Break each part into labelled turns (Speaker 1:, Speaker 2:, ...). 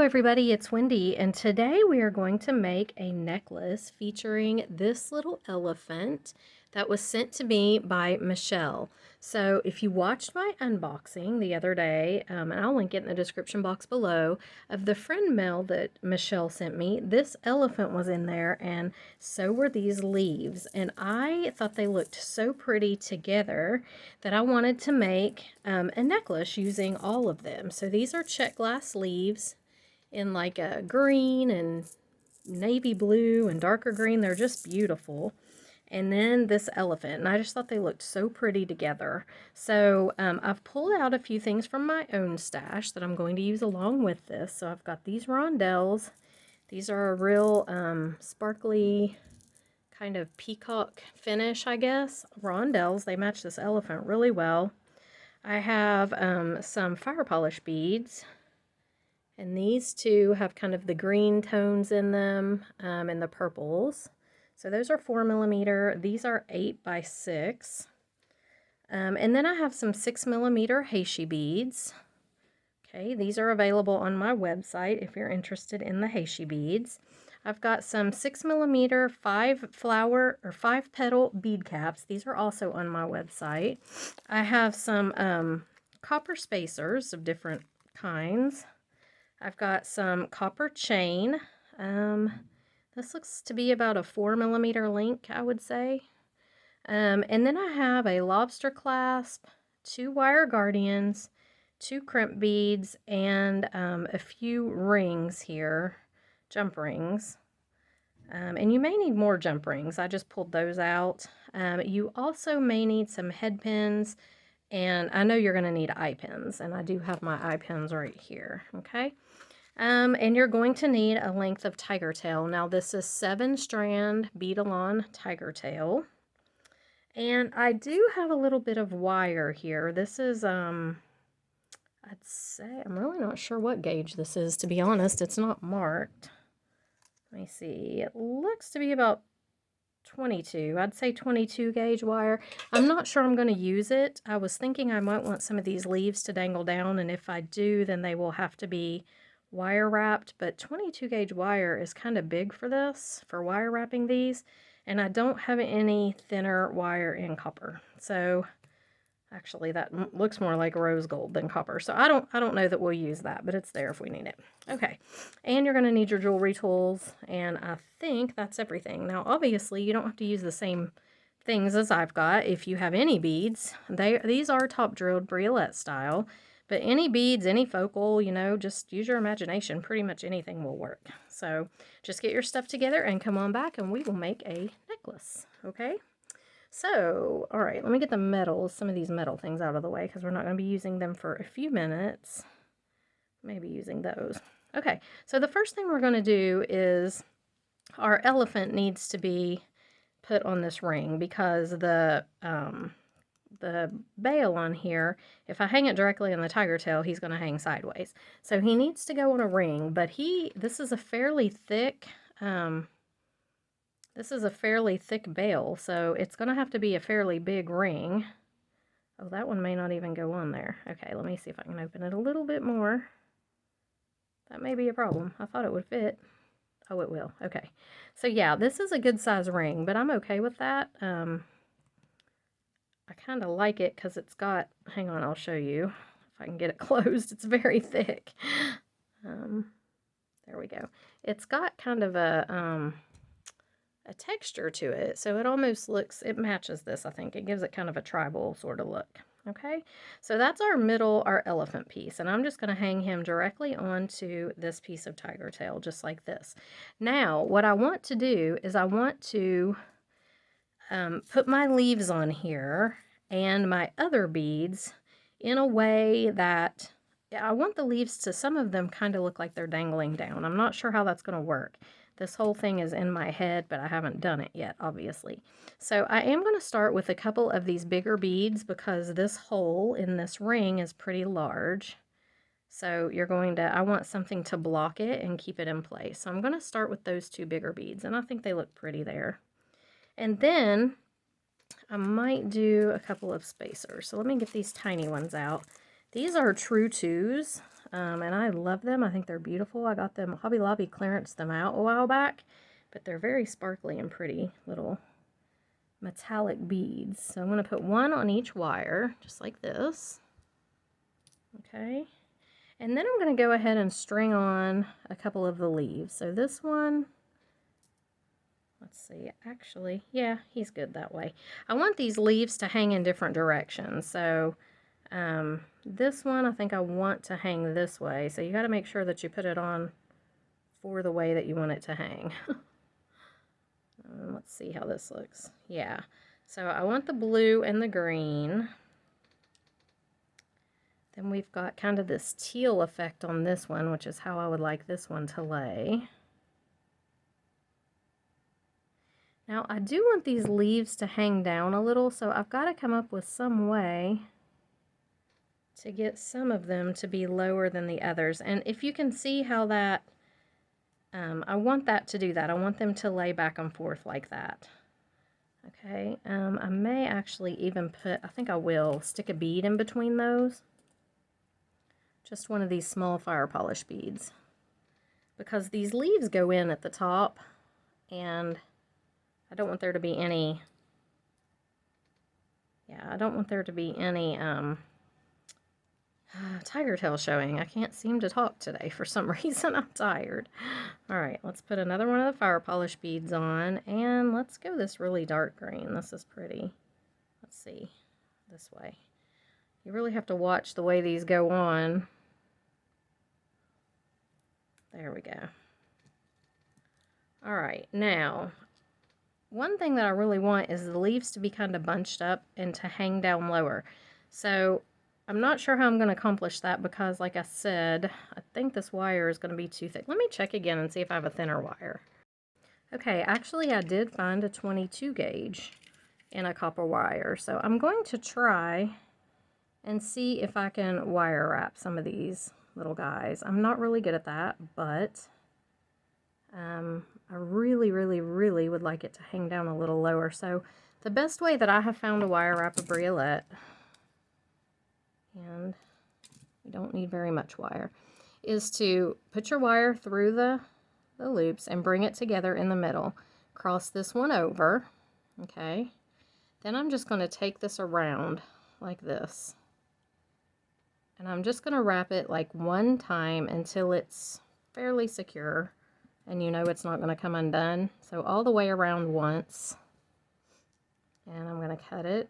Speaker 1: everybody, it's Wendy, and today we are going to make a necklace featuring this little elephant that was sent to me by Michele. So if you watched my unboxing the other day, and I'll link it in the description box below, of the friend mail that Michele sent me, this elephant was in there, and so were these leaves. And I thought they looked so pretty together that I wanted to make a necklace using all of them. So these are check glass leaves in like a green and navy blue and darker green. They're just beautiful. And then this elephant, and I just thought they looked so pretty together. So I've pulled out a few things from my own stash that I'm going to use along with this. So I've got these rondelles. These are a real sparkly kind of peacock finish, I guess. Rondelles, they match this elephant really well. I have some fire polish beads. And these two have kind of the green tones in them and the purples. So those are 4mm. These are 8x6. And then I have some 6mm Heishi beads. Okay, these are available on my website if you're interested in the Heishi beads. I've got some 6mm 5 petal bead caps. These are also on my website. I have some copper spacers of different kinds. I've got some copper chain. This looks to be about a 4mm link, I would say. And then I have a lobster clasp, 2 wire guardians, 2 crimp beads, and a few rings here, jump rings. And you may need more jump rings. I just pulled those out. You also may need some head pins, and I know you're going to need eye pins, and I do have my eye pins right here, okay? And you're going to need a length of tiger tail. Now this is 7-strand bead-along tiger tail. And I do have a little bit of wire here. This is, I'd say, I'm really not sure what gauge this is, to be honest. It's not marked. Let me see. It looks to be about 22. I'd say 22 gauge wire. I'm not sure I'm going to use it. I was thinking I might want some of these leaves to dangle down, and if I do, then they will have to be wire wrapped, but 22 gauge wire is kind of big for this, for wire wrapping these, and I don't have any thinner wire in copper. So actually that looks more like rose gold than copper. So I don't know that we'll use that, but it's there if we need it. Okay. And you're going to need your jewelry tools, and I think that's everything. Now obviously you don't have to use the same things as I've got if you have any beads. These are top drilled briolet style. But any beads, any focal, you know, just use your imagination. Pretty much anything will work. So just get your stuff together and come on back and we will make a necklace, okay? So, all right, let me get the metals, some of these metal things out of the way because we're not going to be using them for a few minutes. Maybe using those. Okay, so the first thing we're going to do is our elephant needs to be put on this ring because the bail on here, if I hang it directly on the tiger tail, he's going to hang sideways. So he needs to go on a ring, but this is a fairly thick, bail, so it's going to have to be a fairly big ring. Oh, that one may not even go on there. Okay, let me see if I can open it a little bit more. That may be a problem. I thought it would fit. Oh, it will. Okay. So yeah, this is a good size ring, but I'm okay with that. I kind of like it because it's got, hang on, I'll show you if I can get it closed. It's very thick. There we go. It's got kind of a texture to it, so it almost looks, it matches this, I think. It gives it kind of a tribal sort of look. Okay, so that's our elephant piece, and I'm just going to hang him directly onto this piece of tiger tail, just like this. Now, what I want to do is I want to put my leaves on here and my other beads in a way that I want the leaves to, some of them kind of look like they're dangling down. I'm not sure how that's going to work. This whole thing is in my head, but I haven't done it yet, obviously. So I am going to start with a couple of these bigger beads because this hole in this ring is pretty large. So I want something to block it and keep it in place. So I'm going to start with those 2 bigger beads, and I think they look pretty there. And then I might do a couple of spacers. So let me get these tiny ones out. These are true 2s. and I love them. I think they're beautiful. I got them, Hobby Lobby clearanced them out a while back, but they're very sparkly and pretty little metallic beads. So I'm going to put one on each wire, just like this. Okay. And then I'm going to go ahead and string on a couple of the leaves. So this one, let's see, actually, yeah, he's good that way. I want these leaves to hang in different directions. So this one, I think I want to hang this way. So you got to make sure that you put it on for the way that you want it to hang. Let's see how this looks. Yeah. So I want the blue and the green. Then we've got kind of this teal effect on this one, which is how I would like this one to lay. Now I do want these leaves to hang down a little, so I've got to come up with some way to get some of them to be lower than the others. And if you can see how that, I want that to do that. I want them to lay back and forth like that. Okay, I may actually even put, I think I will, stick a bead in between those. Just one of these small fire polish beads. Because these leaves go in at the top, and I don't want there to be any, I don't want there to be any tiger tail showing. I can't seem to talk today for some reason. I'm tired. All right, let's put another one of the fire polish beads on, and let's go this really dark green. This is pretty. Let's see, this way. You really have to watch the way these go on. There we go. All right, now, one thing that I really want is the leaves to be kind of bunched up and to hang down lower. So I'm not sure how I'm going to accomplish that because, like I said, I think this wire is going to be too thick. Let me check again and see if I have a thinner wire. Okay, actually I did find a 22 gauge in a copper wire. So I'm going to try and see if I can wire wrap some of these little guys. I'm not really good at that, but I really, really, really would like it to hang down a little lower. So the best way that I have found to wire wrap a briolette, and you don't need very much wire, is to put your wire through the loops and bring it together in the middle. Cross this one over, okay? Then I'm just going to take this around like this. And I'm just going to wrap it like one time until it's fairly secure and you know it's not going to come undone. So all the way around once. And I'm going to cut it.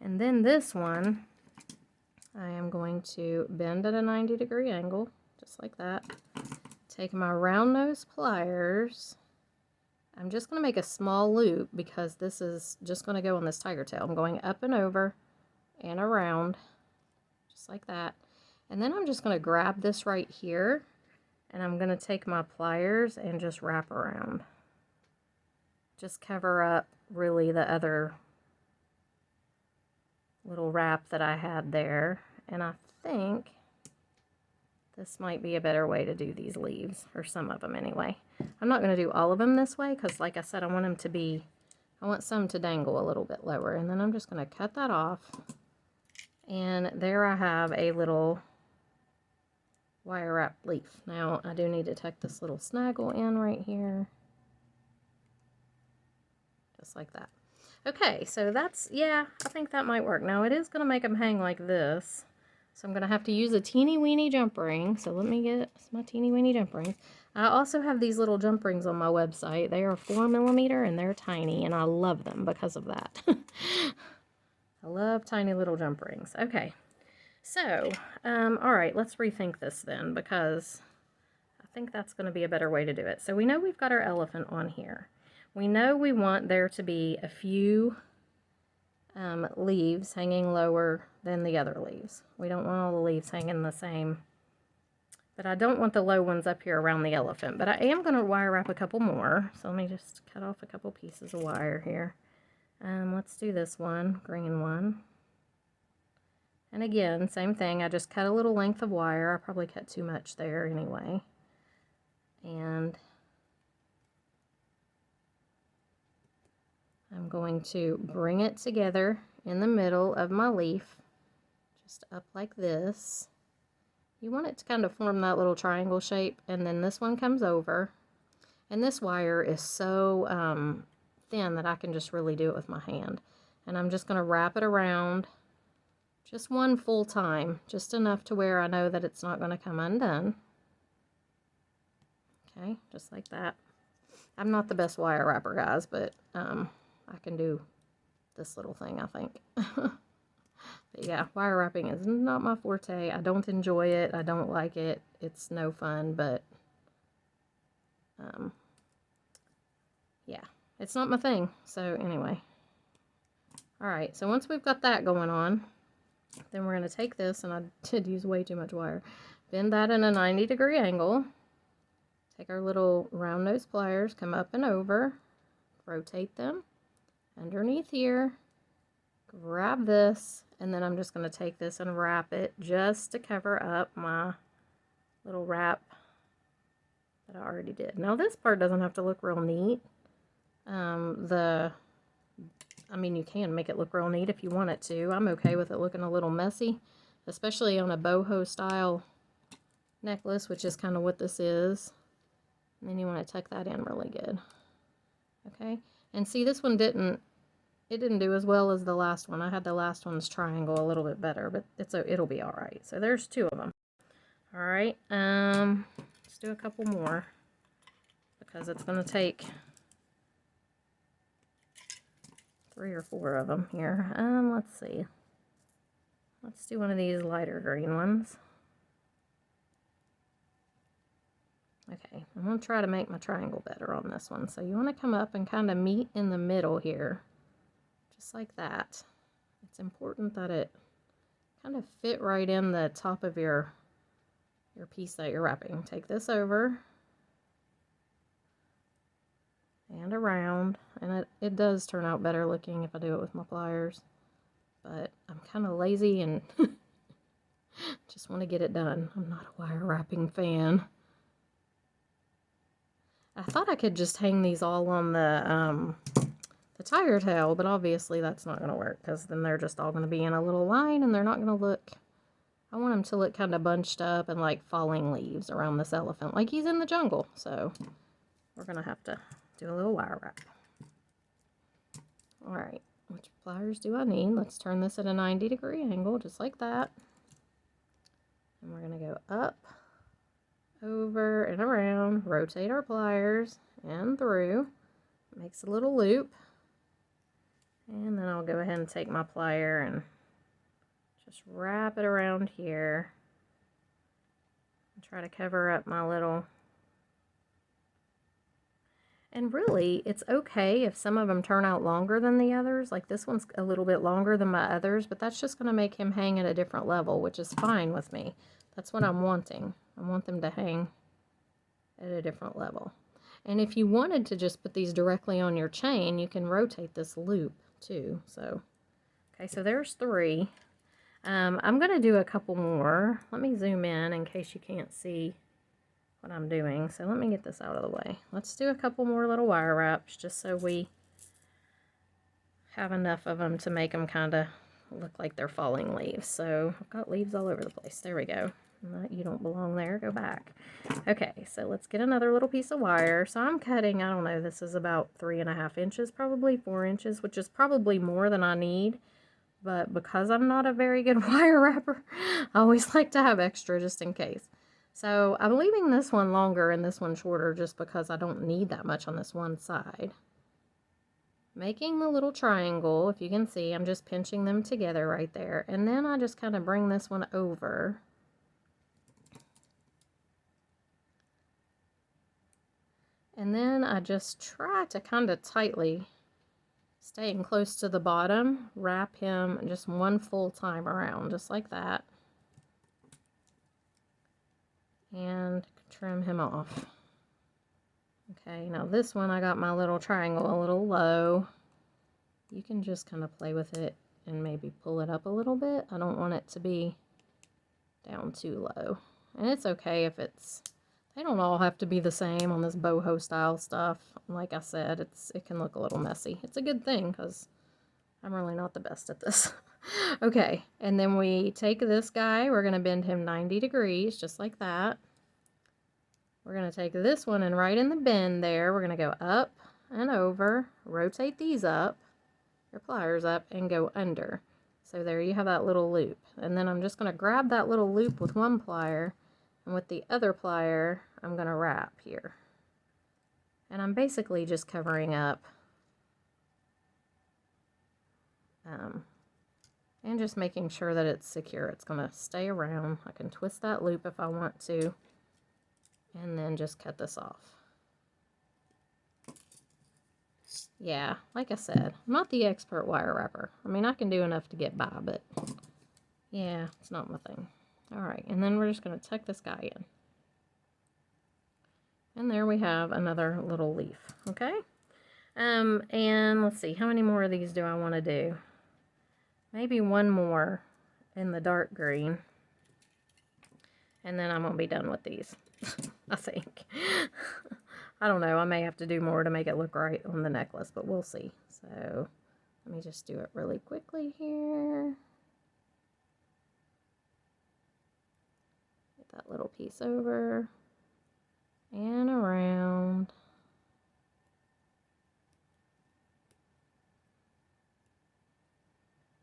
Speaker 1: And then this one, I am going to bend at a 90-degree angle, just like that. Take my round nose pliers. I'm just going to make a small loop because this is just going to go on this tiger tail. I'm going up and over and around, just like that. And then I'm just going to grab this right here, and I'm going to take my pliers and just wrap around. Just cover up really the other little wrap that I had there. And I think this might be a better way to do these leaves, or some of them anyway. I'm not going to do all of them this way because, like I said, I want them to be, I want some to dangle a little bit lower. And then I'm just going to cut that off. And there I have a little wire wrap leaf. Now I do need to tuck this little snaggle in right here. Just like that. Okay, so that's, yeah, I think that might work. Now it is going to make them hang like this. So I'm going to have to use a teeny weeny jump ring. So let me get my teeny weeny jump rings. I also have these little jump rings on my website. They are 4mm and they're tiny, and I love them because of that. I love tiny little jump rings. Okay, so, all right, let's rethink this then, because I think that's going to be a better way to do it. So we know we've got our elephant on here. We know we want there to be a few leaves hanging lower than the other leaves. We don't want all the leaves hanging the same. But I don't want the low ones up here around the elephant. But I am going to wire wrap a couple more. So let me just cut off a couple pieces of wire here. Let's do this one, green one. And again, same thing. I just cut a little length of wire. I probably cut too much there anyway. And I'm going to bring it together in the middle of my leaf just up like this. You want it to kind of form that little triangle shape, and then this one comes over. And this wire is so thin that I can just really do it with my hand. And I'm just going to wrap it around just one full time, just enough to where I know that it's not going to come undone. Okay, just like that. I'm not the best wire wrapper, guys, but I can do this little thing, I think. But yeah, wire wrapping is not my forte. I don't enjoy it. I don't like it. It's no fun, but yeah, it's not my thing. So anyway. Alright, so once we've got that going on, then we're going to take this, and I did use way too much wire, bend that in a 90-degree angle, take our little round nose pliers, come up and over, rotate them underneath here, grab this, and then I'm just going to take this and wrap it just to cover up my little wrap that I already did. Now this part doesn't have to look real neat. I mean, you can make it look real neat if you want it to. I'm okay with it looking a little messy, especially on a boho style necklace, which is kind of what this is. And then you want to tuck that in really good. Okay, and see, this one didn't do as well as the last one. I had the last one's triangle a little bit better, but it'll be all right. So there's 2 of them. All right, let's do a couple more because it's going to take 3 or 4 of them here. Let's see. Let's do one of these lighter green ones. Okay, I'm going to try to make my triangle better on this one. So you want to come up and kind of meet in the middle here. Just like that. It's important that it kind of fit right in the top of your piece that you're wrapping. Take this over and around, and it does turn out better looking if I do it with my pliers, but I'm kind of lazy and just want to get it done. I'm not a wire wrapping fan. I thought I could just hang these all on the tire tail, but obviously that's not going to work because then they're just all going to be in a little line and they're not going to look, I want them to look kind of bunched up and like falling leaves around this elephant like he's in the jungle. So we're going to have to do a little wire wrap. Alright, which pliers do I need? Let's turn this at a 90-degree angle, just like that. And we're going to go up, over, and around, rotate our pliers, and through. Makes a little loop. And then I'll go ahead and take my plier and just wrap it around here. And try to cover up my little... And really, it's okay if some of them turn out longer than the others. Like this one's a little bit longer than my others, but that's just going to make him hang at a different level, which is fine with me. That's what I'm wanting. I want them to hang at a different level. And if you wanted to just put these directly on your chain, you can rotate this loop too. So, okay, so there's 3. I'm going to do a couple more. Let me zoom in case you can't see what I'm doing. So let me get this out of the way. Let's do a couple more little wire wraps just so we have enough of them to make them kind of look like they're falling leaves. So I've got leaves all over the place. There we go. You don't belong there. Go back. Okay, so let's get another little piece of wire. So I'm cutting, I don't know, this is about 3.5 inches, probably 4 inches, which is probably more than I need. But because I'm not a very good wire wrapper, I always like to have extra just in case. So I'm leaving this one longer and this one shorter just because I don't need that much on this one side. Making the little triangle, if you can see, I'm just pinching them together right there. And then I just kind of bring this one over. And then I just try to kind of tightly, staying close to the bottom, wrap him just one full time around, just like that. And trim him off. Okay, now this one I got my little triangle a little low. You can just kind of play with it and maybe pull it up a little bit. I don't want it to be down too low. And it's okay if it's, they don't all have to be the same on this boho style stuff. Like I said, it can look a little messy. It's a good thing because I'm really not the best at this. Okay, and then we take this guy, we're going to bend him 90 degrees, just like that. We're going to take this one, and right in the bend there, we're going to go up and over, rotate these up, your pliers up, and go under. So there you have that little loop. And then I'm just going to grab that little loop with one plier, and with the other plier, I'm going to wrap here. And I'm basically just covering up and just making sure that it's secure. It's going to stay around. I can twist that loop if I want to, and then just cut this off. Yeah, like I said, I'm not the expert wire wrapper. I mean, I can do enough to get by, but yeah, it's not my thing. All right, and then we're just going to tuck this guy in. And there we have another little leaf, okay? And let's see, how many more of these do I want to do? Maybe one more in the dark green. And then I'm going to be done with these, I think. I don't know, I may have to do more to make it look right on the necklace, but we'll see. So, let me just do it really quickly here. Get that little piece over and around.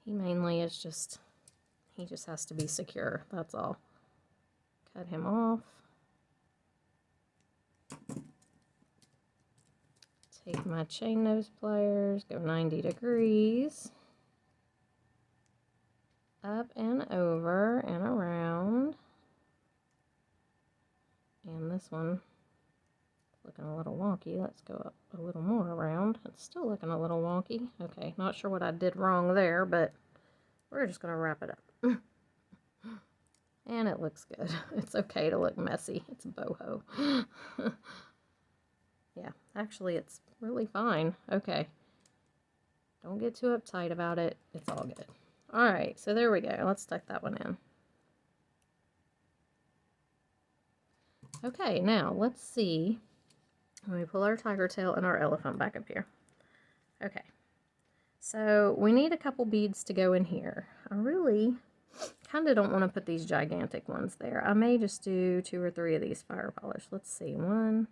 Speaker 1: He mainly is just, he just has to be secure, that's all. Cut him off. Take my chain nose pliers, go 90 degrees. Up and over and around. And this one looking a little wonky. Let's go up a little more around. It's still looking a little wonky. Okay, not sure what I did wrong there, but we're just going to wrap it up. And it looks good. It's okay to look messy. It's a boho. Yeah, actually it's really fine. Okay. Don't get too uptight about it. It's all good. Alright, so there we go. Let's tuck that one in. Okay, now let's see. Let me pull our tiger tail and our elephant back up here. Okay, so we need a couple beads to go in here. I really kind of don't want to put these gigantic ones there. I may just do 2 or 3 of these fire polish. Let's see, 1.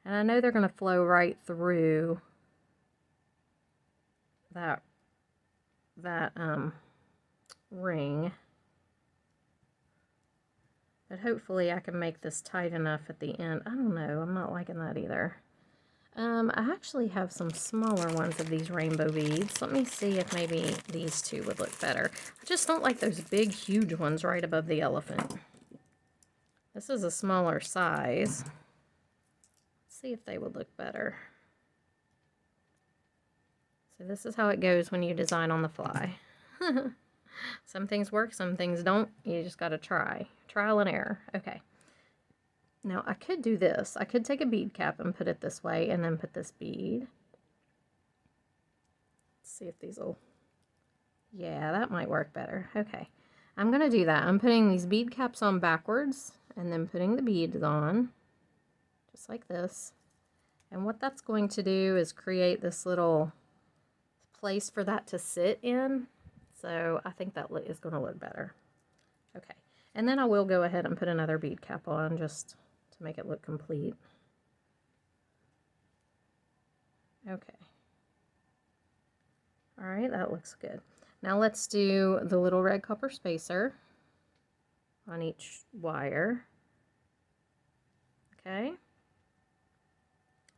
Speaker 1: And I know they're going to flow right through that ring. But hopefully I can make this tight enough at the end. I don't know, I'm not liking that either. I actually have some smaller ones of these rainbow beads. Let me see if maybe these 2 would look better. I just don't like those big, huge ones right above the elephant. This is a smaller size. Let's see if they would look better. So this is how it goes when you design on the fly. Some things work, some things don't. You just got to try. Trial and error. Okay. Now, I could do this. I could take a bead cap and put it this way and then put this bead. Let's see if these will... Yeah, that might work better. Okay. I'm going to do that. I'm putting these bead caps on backwards and then putting the beads on. Just like this. And what that's going to do is create this little place for that to sit in. So I think that is going to look better. Okay. And then I will go ahead and put another bead cap on just to make it look complete. Okay. All right, that looks good. Now let's do the little red copper spacer on each wire. Okay.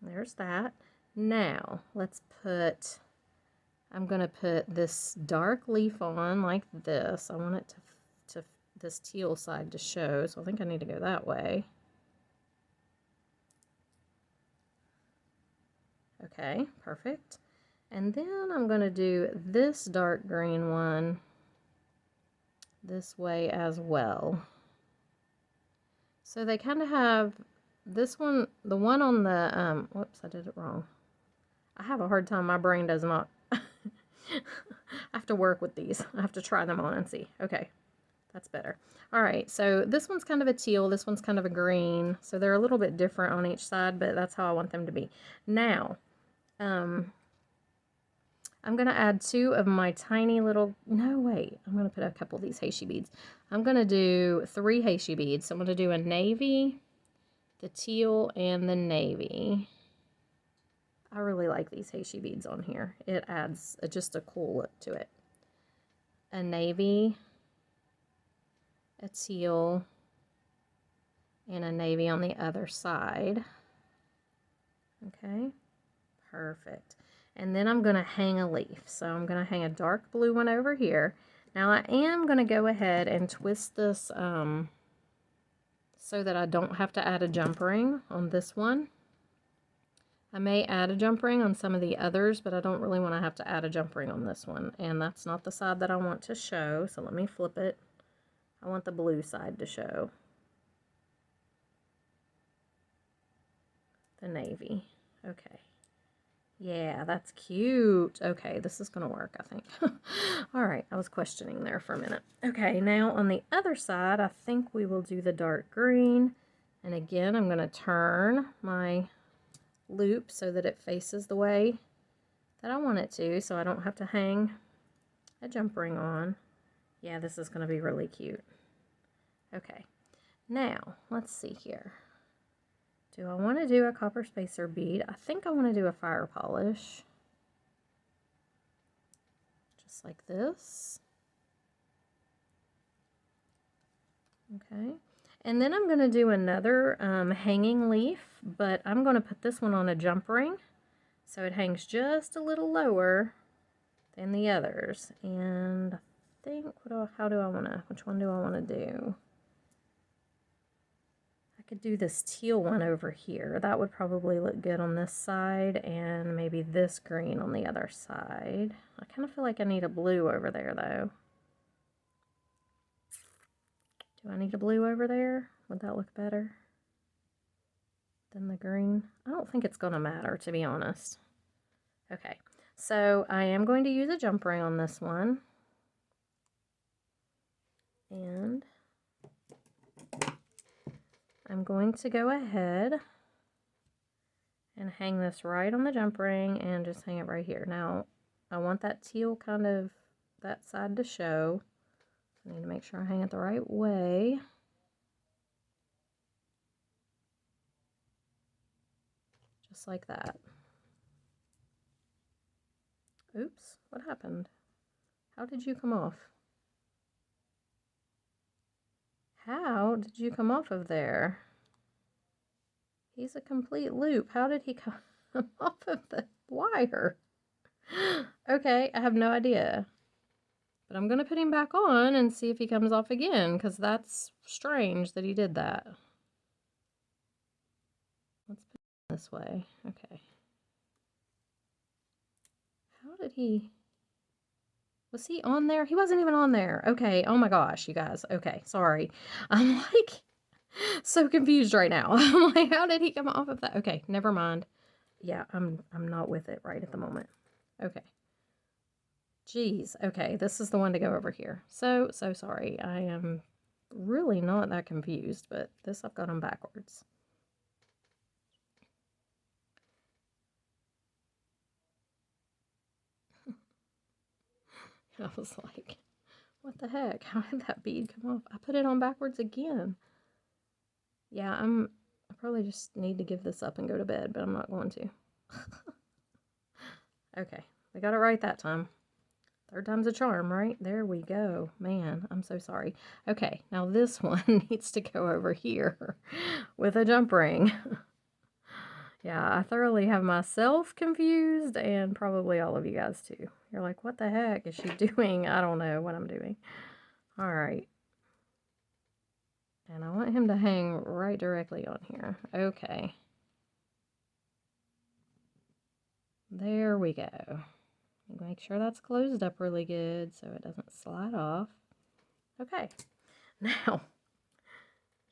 Speaker 1: There's that. Now let's put, I'm going to put this dark leaf on like this. I want it to this teal side to show, so I think I need to go that way. Okay, perfect. And then I'm going to do this dark green one this way as well. So they kind of have this one, the one on the, whoops, I did it wrong. I have a hard time, my brain does not. I have to work with these. I have to try them on and see. Okay, that's better. All right, so this one's kind of a teal, this one's kind of a green. So they're a little bit different on each side, but that's how I want them to be. Now, I'm I'm going to add 2 of my tiny little, no wait, I'm going to put a couple of these Heishi beads. I'm going to do 3 Heishi beads. So I'm going to do a navy, the teal, and the navy. I really like these Heishi beads on here. It adds just a cool look to it. A navy, a teal, and a navy on the other side. Okay, perfect. And then I'm going to hang a leaf. So I'm going to hang a dark blue one over here. Now I am going to go ahead and twist this so that I don't have to add a jump ring on this one. I may add a jump ring on some of the others, but I don't really want to have to add a jump ring on this one. And that's not the side that I want to show, so let me flip it. I want the blue side to show. The navy. Okay. Yeah, that's cute. Okay, this is going to work, I think. All right, I was questioning there for a minute. Okay, now on the other side, I think we will do the dark green. And again, I'm going to turn my loop so that it faces the way that I want it to, so I don't have to hang a jump ring on. Yeah, this is going to be really cute. Okay, now let's see here. Do I want to do a copper spacer bead? I think I want to do a fire polish. Just like this. Okay. And then I'm going to do another hanging leaf, but I'm going to put this one on a jump ring. So it hangs just a little lower than the others. And I think, which one do I want to do? Could do this teal one over here. That would probably look good on this side, and maybe this green on the other side. I kind of feel like I need a blue over there though. Do I need a blue over there? Would that look better than the green? I don't think it's gonna matter, to be honest. Okay, so I am going to use a jump ring on this one. And I'm going to go ahead and hang this right on the jump ring and just hang it right here. Now, I want that teal kind of, that side to show. I need to make sure I hang it the right way. Just like that. Oops, what happened? How did you come off? How did you come off of there? He's a complete loop. How did he come off of the wire? Okay, I have no idea. But I'm going to put him back on and see if he comes off again, because that's strange that he did that. Let's put it this way. Okay. How did he... Was he on there? He wasn't even on there. Okay. Oh my gosh, you guys. Okay. Sorry. I'm like so confused right now. I'm like, how did he come off of that? Okay. Never mind. Yeah, I'm not with it right at the moment. Okay. Jeez. Okay. This is the one to go over here. So sorry. I am really not that confused, but this I've got them backwards. I was like, what the heck? How did that bead come off? I put it on backwards again. Yeah, I probably just need to give this up and go to bed, but I'm not going to. Okay, we got it right that time. Third time's a charm, right? There we go. Man, I'm so sorry. Okay, now this one needs to go over here with a jump ring. Yeah, I thoroughly have myself confused, and probably all of you guys too. You're like, what the heck is she doing? I don't know what I'm doing. All right. And I want him to hang right directly on here. Okay. There we go. Make sure that's closed up really good so it doesn't slide off. Okay. Now,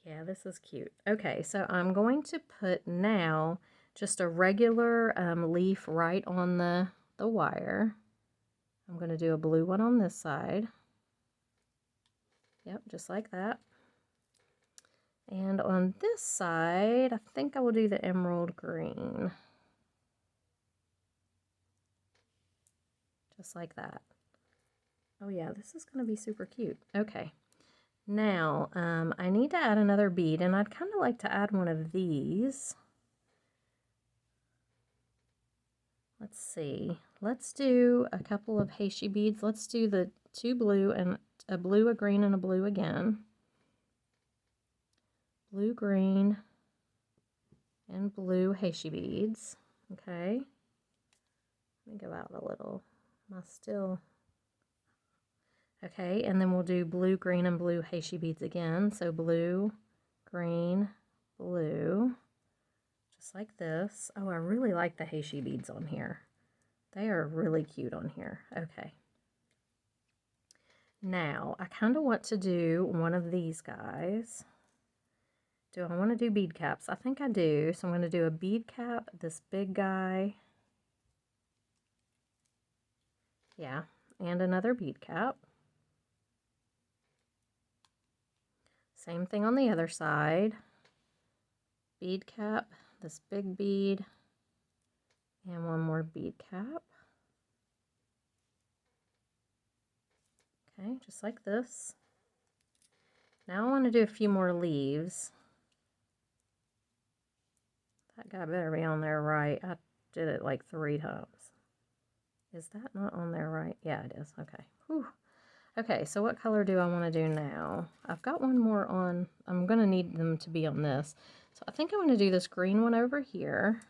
Speaker 1: yeah, this is cute. Okay, so I'm going to put now just a regular leaf right on the wire. I'm going to do a blue one on this side. Yep, just like that. And on this side, I think I will do the emerald green. just like that. Oh yeah, this is going to be super cute. Okay, now I need to add another bead, and I'd kind of like to add one of these. Let's see. Let's do a couple of Heishi beads. Let's do the 2 blue and a blue, a green, and a blue again. Blue, green, and blue Heishi beads. Okay. Let me go out a little. Am I still... Okay, and then we'll do blue, green, and blue Heishi beads again. So blue, green, blue, just like this. Oh, I really like the Heishi beads on here. They are really cute on here. Okay. Now, I kind of want to do one of these guys. Do I want to do bead caps? I think I do. So I'm going to do a bead cap, this big guy. Yeah, and another bead cap. Same thing on the other side. Bead cap, this big bead, and one more bead cap. Okay, just like this. Now I want to do a few more leaves. That guy better be on there right. I did it like 3 times. Is that not on there right? Yeah, it is. Okay. Whew. Okay, so what color do I want to do now? I've got one more on. I'm going to need them to be on this. So I think I want to do this green one over here.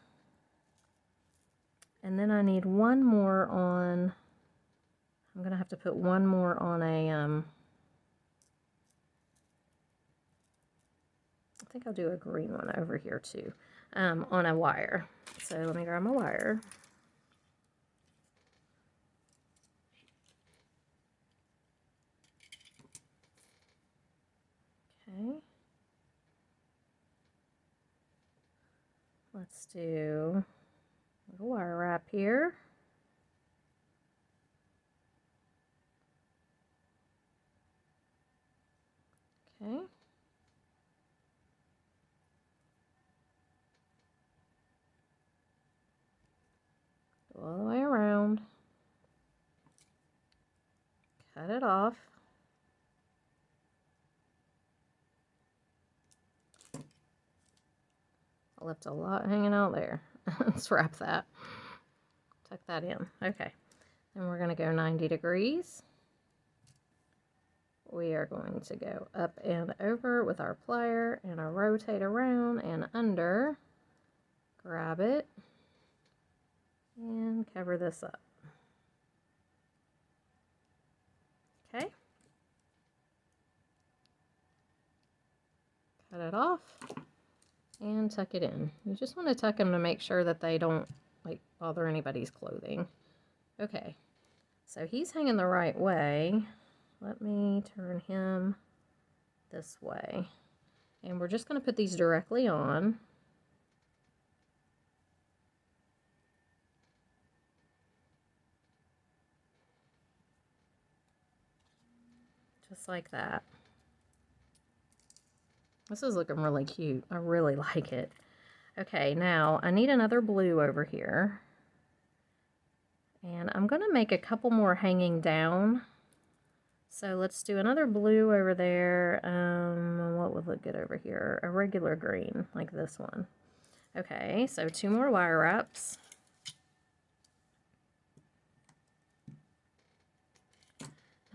Speaker 1: And then I need one more on, I'm going to have to put one more on a, I think I'll do a green one over here too, on a wire. So let me grab my wire. Okay. Let's do a little wire wrap here. Okay. Go all the way around. Cut it off. I left a lot hanging out there. Let's wrap that. Tuck that in. Okay. Then we're going to go 90 degrees. We are going to go up and over with our plier and a rotate around and under. Grab it and cover this up. Okay. Cut it off and tuck it in. You just want to tuck them to make sure that they don't like bother anybody's clothing. Okay, so he's hanging the right way. Let me turn him this way. And we're just going to put these directly on. Just like that. This is looking really cute. I really like it. Okay, now I need another blue over here. And I'm going to make a couple more hanging down. So let's do another blue over there. What would look good over here? A regular green, like this one. Okay, so 2 more wire wraps.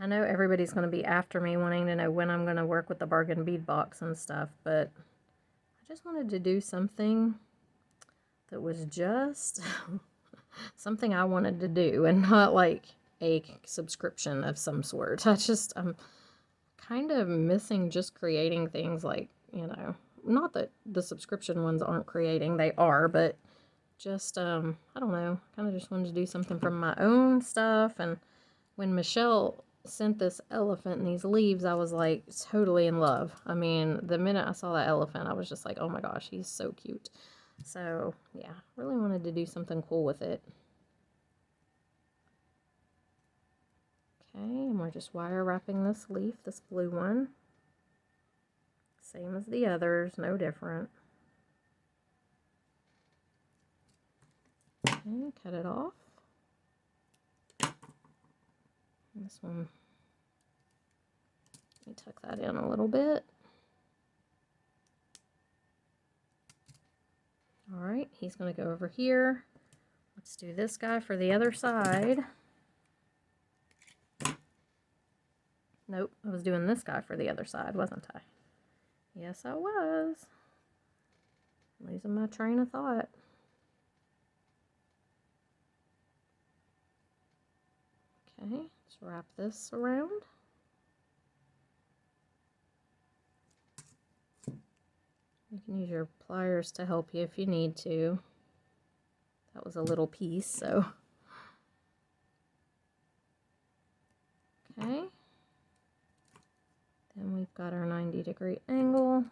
Speaker 1: I know everybody's going to be after me wanting to know when I'm going to work with the bargain bead box and stuff, but I just wanted to do something that was just something I wanted to do and not like a subscription of some sort. I'm kind of missing just creating things like, you know, not that the subscription ones aren't creating, they are, but just, I don't know, kind of just wanted to do something from my own stuff. And when Michelle sent this elephant and these leaves, I was like totally in love. I mean, the minute I saw that elephant, I was just like, oh my gosh, he's so cute. So yeah, really wanted to do something cool with it. Okay, and we're just wire wrapping this leaf, this blue one. Same as the others, no different. Okay, cut it off. This one, let me tuck that in a little bit. All right, he's going to go over here. Let's do this guy for the other side. Nope, I was doing this guy for the other side, wasn't I? Yes, I was. Losing my train of thought. Okay, let's wrap this around. You can use your pliers to help you if you need to. That was a little piece, so. Okay. Then we've got our 90-degree angle,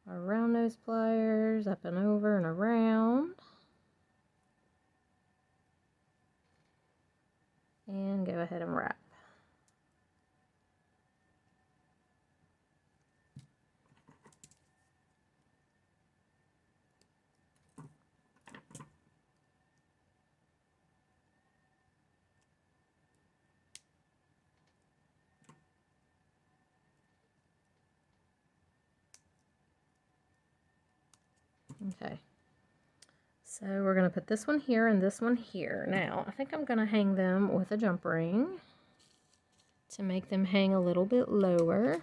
Speaker 1: our round nose pliers, up and over and around. And go ahead and wrap. Okay, so we're going to put this one here and this one here. Now, I think I'm going to hang them with a jump ring to make them hang a little bit lower.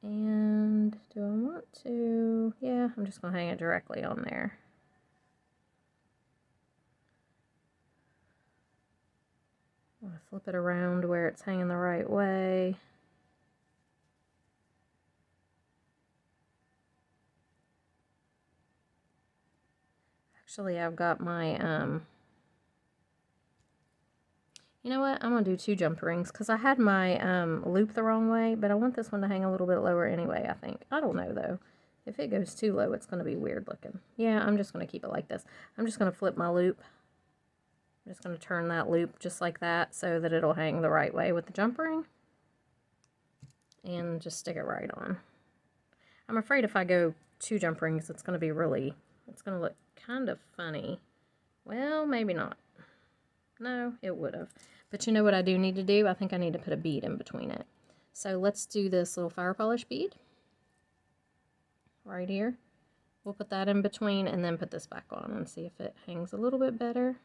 Speaker 1: And do I want to? Yeah, I'm just going to hang it directly on there. I'm going to flip it around where it's hanging the right way. Actually, I've got my, you know what? I'm going to do 2 jump rings because I had my loop the wrong way, but I want this one to hang a little bit lower anyway, I think. I don't know, though. If it goes too low, it's going to be weird looking. Yeah, I'm just going to keep it like this. I'm just going to flip my loop. I'm just going to turn that loop just like that so that it'll hang the right way with the jump ring. And just stick it right on. I'm afraid if I go 2 jump rings, it's going to be really, it's going to look kind of funny. Well, maybe not. No, it would have. But you know what I do need to do? I think I need to put a bead in between it. So let's do this little fire polish bead right here. We'll put that in between and then put this back on and see if it hangs a little bit better.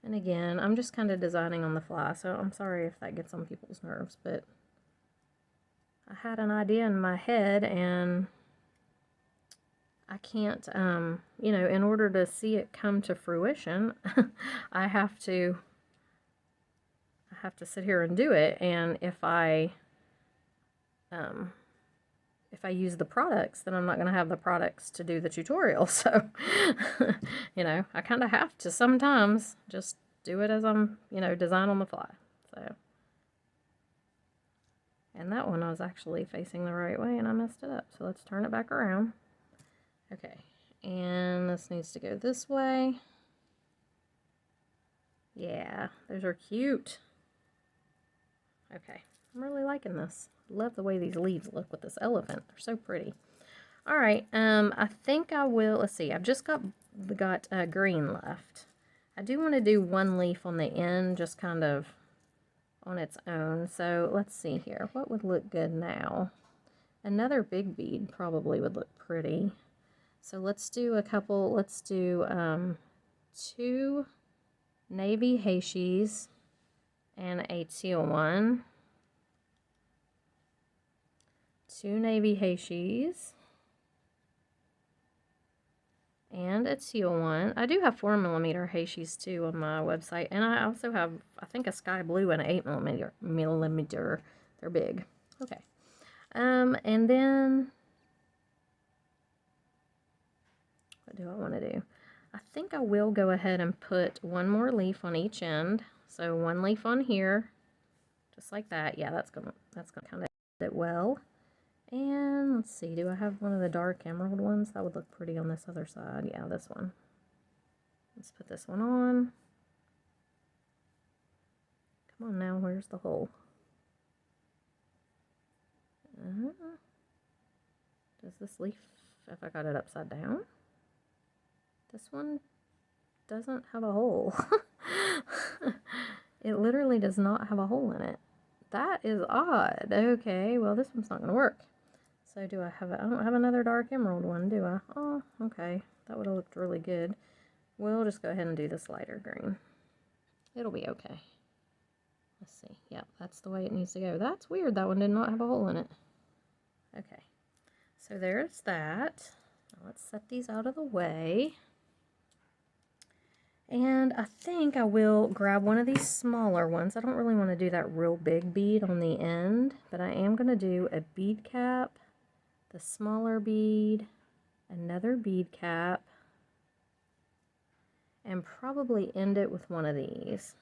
Speaker 1: And again, I'm just kind of designing on the fly, so I'm sorry if that gets on people's nerves, but I had an idea in my head and I can't, you know, in order to see it come to fruition, I have to sit here and do it. And if I use the products, then I'm not going to have the products to do the tutorial. So, you know, I kind of have to sometimes just do it as I'm, you know, design on the fly. So, and that one I was actually facing the right way and I messed it up. So let's turn it back around. Okay, and this needs to go this way. Yeah, those are cute. Okay, I'm really liking this. Love the way these leaves look with this elephant. They're so pretty. All right, I think I will, let's see, I've just got green left. I do want to do 1 leaf on the end, just kind of on its own. So let's see here, what would look good now? Another big bead probably would look pretty. So let's do a couple, let's do 2 navy Hayshies and a teal one. 2 navy Hayshies and a teal one. I do have 4mm Hayshies too on my website, and I also have, I think, a sky blue and an 8mm. They're big. Okay. And then what do I want to do? I think I will go ahead and put 1 more leaf on each end. So 1 leaf on here, just like that. Yeah, that's gonna kind of fit it well. And let's see, do I have one of the dark emerald ones? That would look pretty on this other side. Yeah, this one. Let's put this one on. Come on now, where's the hole? Does this leaf, if I got it upside down? This one doesn't have a hole. It literally does not have a hole in it. That is odd. Okay, well this one's not going to work. So do I have I don't have another dark emerald one, do I? Oh, okay. That would have looked really good. We'll just go ahead and do this lighter green. It'll be okay. Let's see. Yep, that's the way it needs to go. That's weird. That one did not have a hole in it. Okay. So there's that. Now let's set these out of the way. And I think I will grab one of these smaller ones. I don't really want to do that real big bead on the end, but I am going to do a bead cap, the smaller bead, another bead cap, and probably end it with one of these.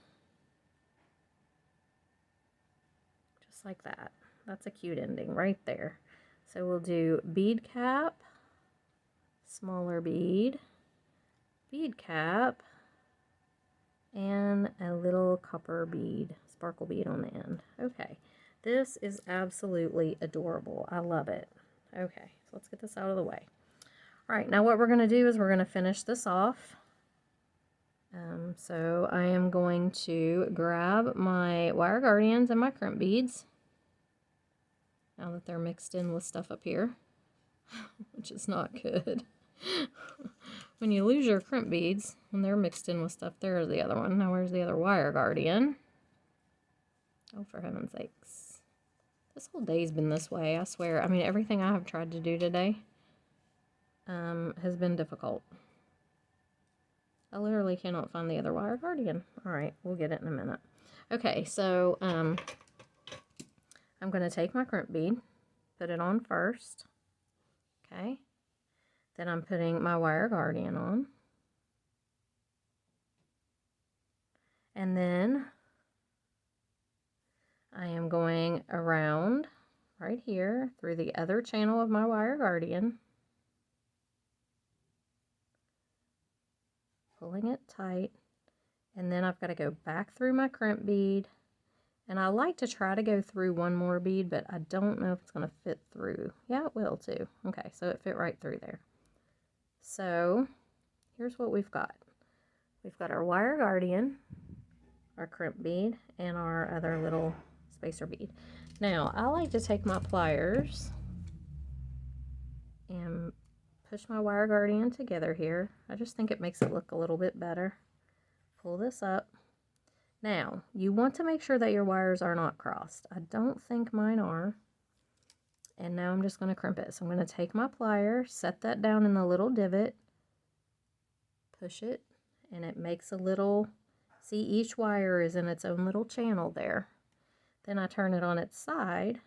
Speaker 1: Just like that. That's a cute ending right there. So we'll do bead cap, smaller bead, bead cap, and a little copper bead, sparkle bead on the end. Okay, this is absolutely adorable. I love it. Okay, so let's get this out of the way. All right, now what we're going to do is we're going to finish this off. So I am going to grab my wire guardians and my crimp beads, now that they're mixed in with stuff up here, which is not good. When you lose your crimp beads, when they're mixed in with stuff, there's the other one. Now where's the other wire guardian? Oh, for heaven's sakes. This whole day's been this way, I swear. I mean, everything I have tried to do today has been difficult. I literally cannot find the other wire guardian. All right, we'll get it in a minute. Okay, so I'm going to take my crimp bead, put it on first. Okay. Then I'm putting my wire guardian on. And then I am going around right here through the other channel of my wire guardian, pulling it tight, and then I've got to go back through my crimp bead, and I like to try to go through one more bead, but I don't know if it's going to fit through. Yeah, it will too. Okay, so it fit right through there. So here's what we've got. We've got our wire guardian, our crimp bead, and our other little spacer bead. Now, I like to take my pliers and push my wire guardian together here. I just think it makes it look a little bit better. Pull this up. Now, you want to make sure that your wires are not crossed. I don't think mine are. And now I'm just going to crimp it. So I'm going to take my plier, set that down in the little divot, push it, and it makes a little, see, each wire is in its own little channel there. Then I turn it on its side,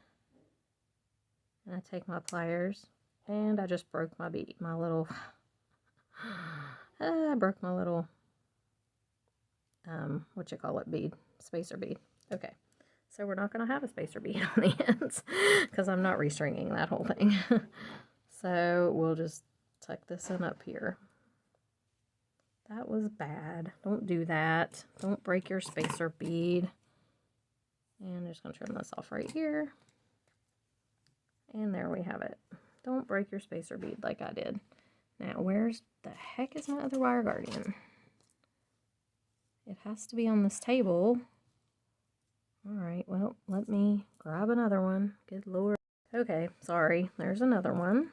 Speaker 1: and I take my pliers, and I just broke my bead, my little, I broke my little, what you call it, bead, spacer bead. Okay, so we're not going to have a spacer bead on the ends, because I'm not restringing that whole thing. So we'll just tuck this in up here. That was bad. Don't do that. Don't break your spacer bead. And I'm just going to turn this off right here. And there we have it. Don't break your spacer bead like I did. Now, where's the heck is my other wire guardian? It has to be on this table. Alright, well, let me grab another one. Good Lord. Okay, sorry. There's another one.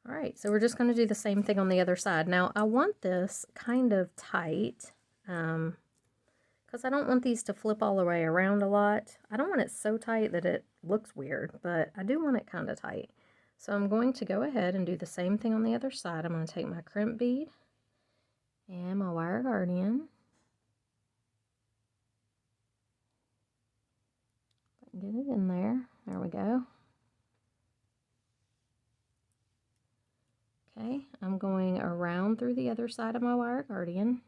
Speaker 1: Alright, so we're just going to do the same thing on the other side. Now, I want this kind of tight, because I don't want these to flip all the way around a lot. I don't want it so tight that it looks weird, but I do want it kind of tight. So I'm going to go ahead and do the same thing on the other side. I'm going to take my crimp bead and my wire guardian. Get it in there. There we go. Okay, I'm going around through the other side of my wire guardian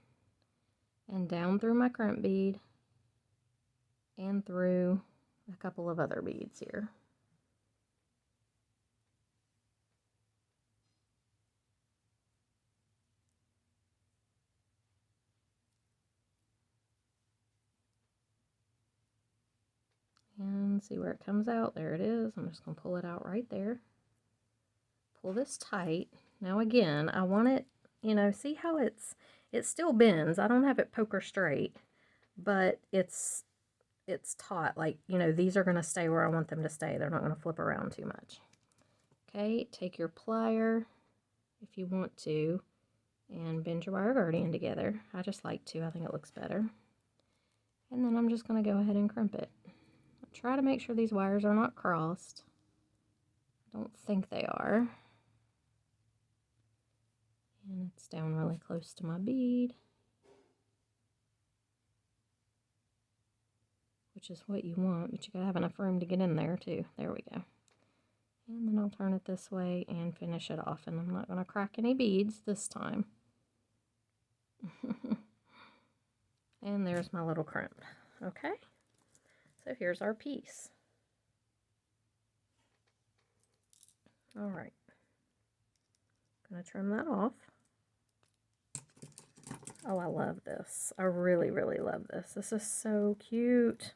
Speaker 1: and down through my crimp bead and through a couple of other beads here. And see where it comes out. There it is. I'm just going to pull it out right there. pull this tight. Now again, I want it, you know, see how it still bends. I don't have it poker straight, but it's taut. Like, you know, these are going to stay where I want them to stay. They're not going to flip around too much. Okay, take your plier if you want to and bend your wire guardian together. I just like to. I think it looks better. And then I'm just going to go ahead and crimp it. Try to make sure these wires are not crossed. I don't think they are. And it's down really close to my bead, which is what you want, but you gotta have enough room to get in there too. There we go. And then I'll turn it this way and finish it off, and I'm not gonna crack any beads this time. And there's my little crimp. Okay, so here's our piece. All right, gonna trim that off. Oh, I love this. I really, really love this. This is so cute.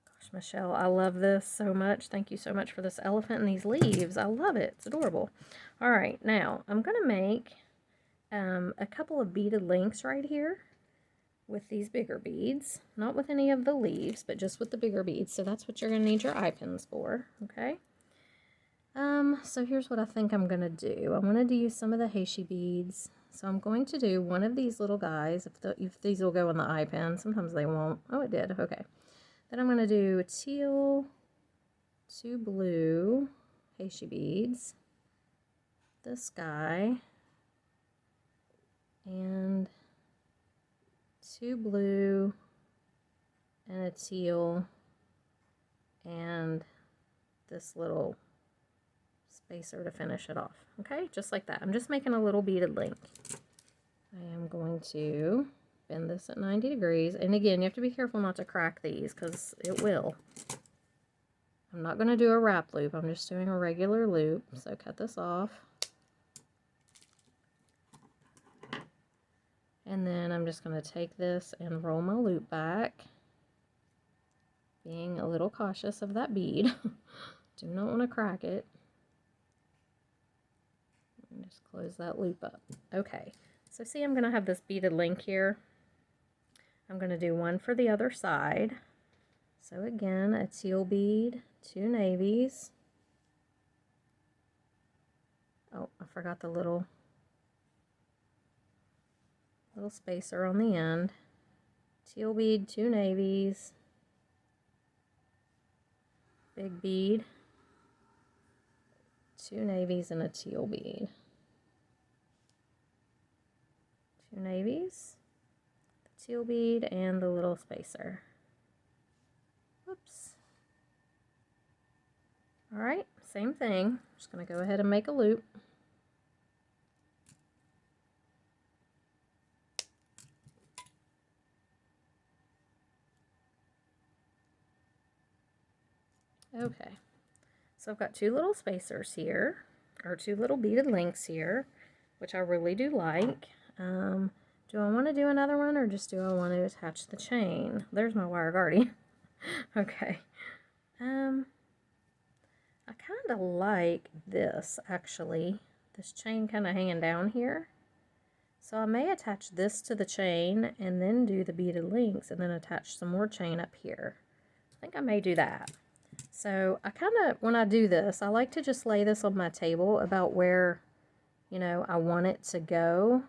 Speaker 1: Gosh, Michelle, I love this so much. Thank you so much for this elephant and these leaves. I love it. It's adorable. All right, now I'm going to make a couple of beaded links right here with these bigger beads. Not with any of the leaves, but just with the bigger beads. So that's what you're going to need your eye pins for, okay? So here's what I think I'm going to do. I wanted to use some of the Heishi beads. So I'm going to do one of these little guys. If these will go in the eye pin. Sometimes they won't. Oh, it did. Okay. Then I'm going to do teal, 2 blue Heishi beads, this guy, and 2 blue, and a teal, and this little spacer to finish it off. Okay, just like that. I'm just making a little beaded link. I am going to bend this at 90 degrees. And again, you have to be careful not to crack these because it will. I'm not going to do a wrap loop. I'm just doing a regular loop. So cut this off. And then I'm just going to take this and roll my loop back. Being a little cautious of that bead. Do not want to crack it. And just close that loop up. Okay. So see, I'm going to have this beaded link here. I'm going to do one for the other side. So again, a teal bead, 2 navies. Oh, I forgot the little spacer on the end. Teal bead, 2 navies. Big bead, 2 navies, and a teal bead. 2 navies, the teal bead, and the little spacer. Whoops. All right, same thing. I'm just going to go ahead and make a loop. Okay, so I've got 2 little spacers here, or 2 little beaded links here, which I really do like. Do I want to do another one, or just do I want to attach the chain? There's my wire guardian. Okay. I kind of like this, actually. This chain kind of hanging down here. So I may attach this to the chain and then do the beaded links and then attach some more chain up here. I think I may do that. So I kind of, when I do this, I like to just lay this on my table about where, you know, I want it to go.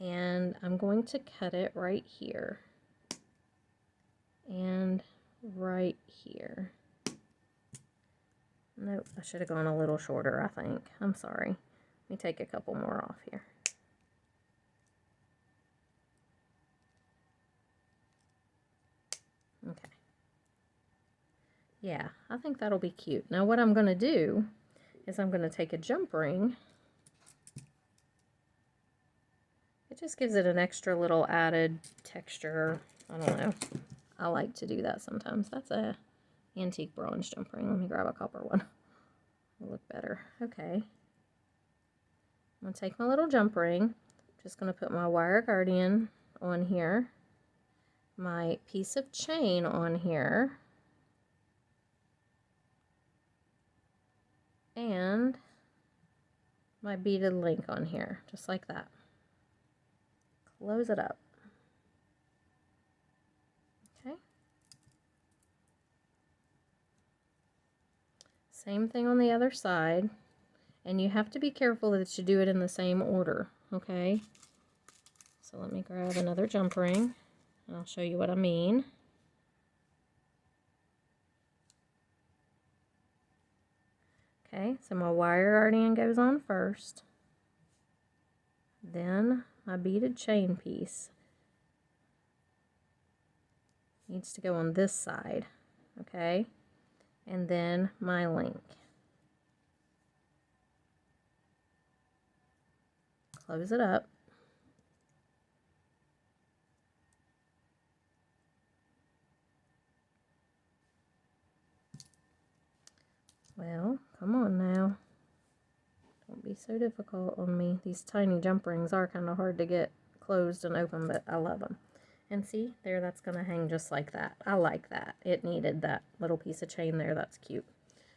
Speaker 1: And I'm going to cut it right here. And right here. Nope, I should have gone a little shorter, I think. I'm sorry. Let me take a couple more off here. Okay. Yeah, I think that'll be cute. Now what I'm going to do is I'm going to take a jump ring. It just gives it an extra little added texture. I don't know. I like to do that sometimes. That's a antique bronze jump ring. Let me grab a copper one. It'll look better. Okay. I'm going to take my little jump ring. I'm just going to put my wire guardian on here. My piece of chain on here. And my beaded link on here, just like that. Close it up. Okay. Same thing on the other side. And you have to be careful that you do it in the same order, okay? So let me grab another jump ring, and I'll show you what I mean. Okay, so my wire guardian goes on first. Then my beaded chain piece needs to go on this side, okay? And then my link. Close it up. Well, come on now. Don't be so difficult on me. These tiny jump rings are kind of hard to get closed and open, but I love them. And see, there, that's going to hang just like that. I like that. It needed that little piece of chain there. That's cute.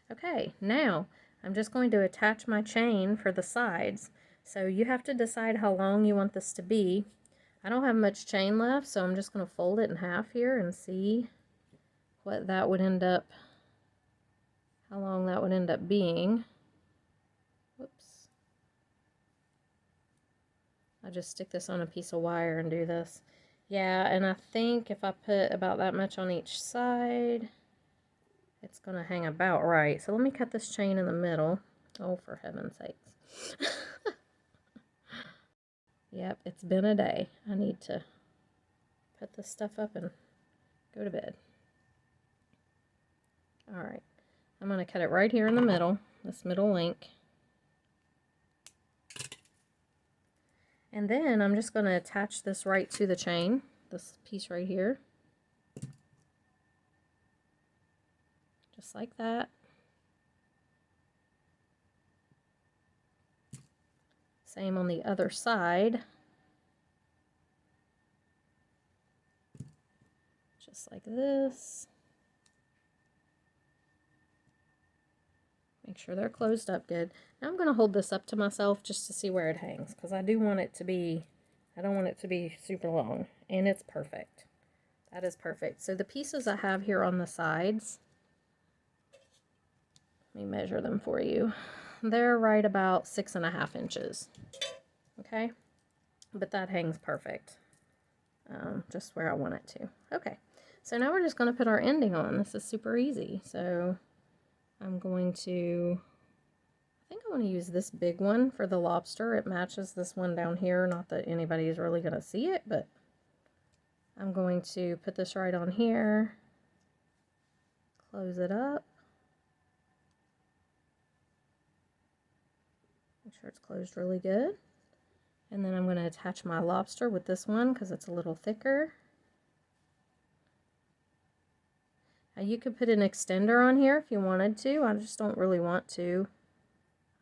Speaker 1: Okay, now I'm just going to attach my chain for the sides. So you have to decide how long you want this to be. I don't have much chain left, so I'm just going to fold it in half here and see what that would end up, how long that would end up being. Whoops. I just stick this on a piece of wire and do this. Yeah, and I think if I put about that much on each side, it's going to hang about right. So let me cut this chain in the middle. Oh, for heaven's sakes. Yep, it's been a day. I need to put this stuff up and go to bed. All right, I'm going to cut it right here in the middle, this middle link. And then I'm just going to attach this right to the chain, this piece right here. Just like that. Same on the other side. Just like this. Make sure they're closed up good. Now I'm going to hold this up to myself just to see where it hangs, because I do want it to be, I don't want it to be super long, and it's perfect. That is perfect. So the pieces I have here on the sides, let me measure them for you. They're right about 6.5 inches. Okay, but that hangs perfect, just where I want it to. Okay, so now we're just going to put our ending on. This is super easy. So I'm going to, I think I want to use this big one for the lobster. It matches this one down here. Not that anybody's really going to see it, but I'm going to put this right on here, close it up, make sure it's closed really good. And then I'm going to attach my lobster with this one because it's a little thicker. Now you could put an extender on here if you wanted to. I just don't really want to.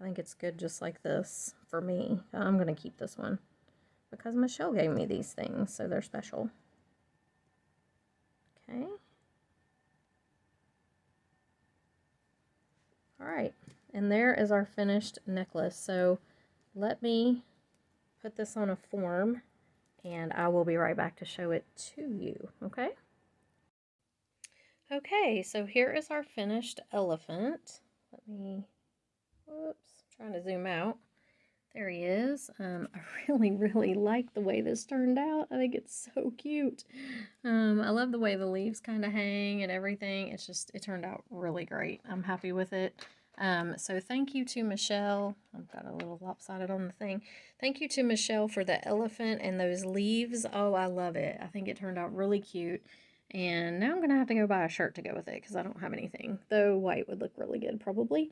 Speaker 1: I think it's good just like this for me. I'm going to keep this one because Michelle gave me these things, so they're special. Okay. All right, and there is our finished necklace. So let me put this on a form and I will be right back to show it to you, okay? Okay, so here is our finished elephant. Let me, whoops, I'm trying to zoom out. There he is. I really like the way this turned out. I think it's so cute. I love the way the leaves kind of hang and everything. It's just, it turned out really great. I'm happy with it. So thank you to Michele. I've got a little lopsided on the thing. Thank you to Michele for the elephant and those leaves. Oh, I love it. I think it turned out really cute. And now I'm going to have to go buy a shirt to go with it because I don't have anything. Though white would look really good probably.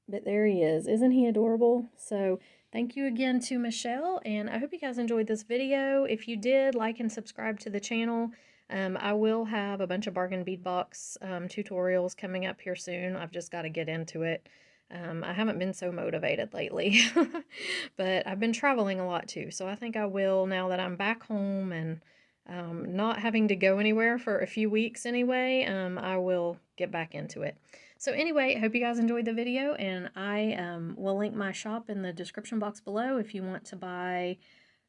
Speaker 1: But there he is. Isn't he adorable? So thank you again to Michele, and I hope you guys enjoyed this video. If you did, like and subscribe to the channel. I will have a bunch of bargain bead box tutorials coming up here soon. I've just got to get into it. I haven't been so motivated lately, but I've been traveling a lot too, so I think I will now that I'm back home and not having to go anywhere for a few weeks anyway, I will get back into it. So anyway, I hope you guys enjoyed the video, and I will link my shop in the description box below if you want to buy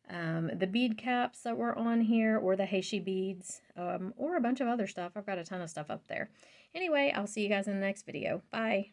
Speaker 1: the bead caps that were on here, or the heishi beads, or a bunch of other stuff. I've got a ton of stuff up there. Anyway, I'll see you guys in the next video. Bye.